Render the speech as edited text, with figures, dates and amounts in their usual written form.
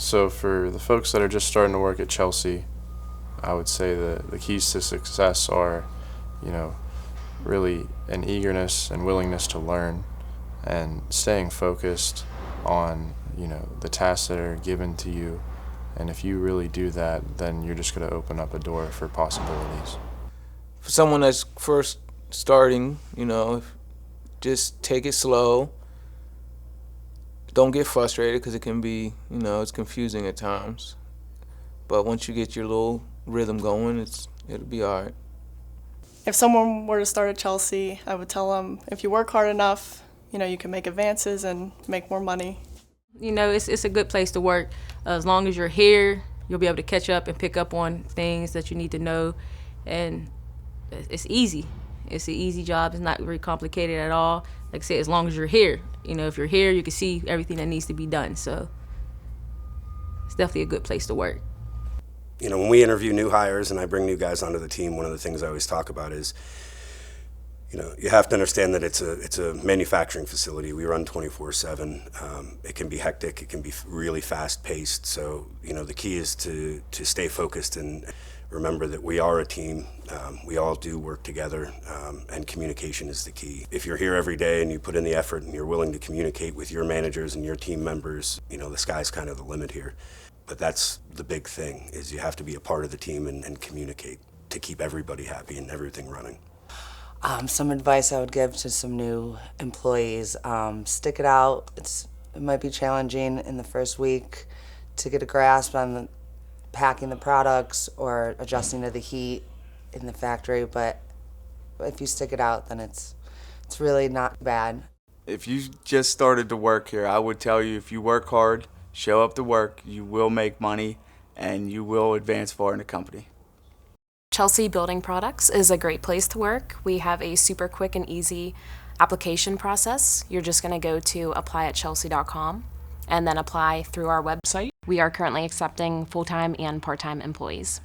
So for the folks that are just starting to work at Chelsea, I would say that the keys to success are, really an eagerness and willingness to learn and staying focused on, the tasks that are given to you. And if you really do that, then you're just going to open up a door for possibilities. For someone that's first starting, just take it slow. Don't get frustrated because it can be, it's confusing at times. But once you get your little rhythm going, it'll be all right. If someone were to start at Chelsea, I would tell them if you work hard enough, you can make advances and make more money. It's a good place to work. As long as you're here, you'll be able to catch up and pick up on things that you need to know. And it's easy. It's an easy job. It's not very complicated at all. Like I said, as long as you're here. If you're here, you can see everything that needs to be done. So it's definitely a good place to work. When we interview new hires and I bring new guys onto the team, one of the things I always talk about is, you have to understand that it's a manufacturing facility. We run 24/7. It can be hectic. It can be really fast-paced. So, the key is to stay focused and remember that we are a team. We all do work together, and communication is the key. If you're here every day and you put in the effort and you're willing to communicate with your managers and your team members, the sky's kind of the limit here. But that's the big thing, is you have to be a part of the team and communicate to keep everybody happy and everything running. Some advice I would give to some new employees, stick it out. It might be challenging in the first week to get a grasp on packing the products or adjusting to the heat in the factory, but if you stick it out, then it's really not bad. If you just started to work here, I would tell you, if you work hard, show up to work, you will make money and you will advance far in the company. Chelsea Building Products is a great place to work. We have a super quick and easy application process. You're just going to go to apply@chelsea.com and then apply through our website. We are currently accepting full-time and part-time employees.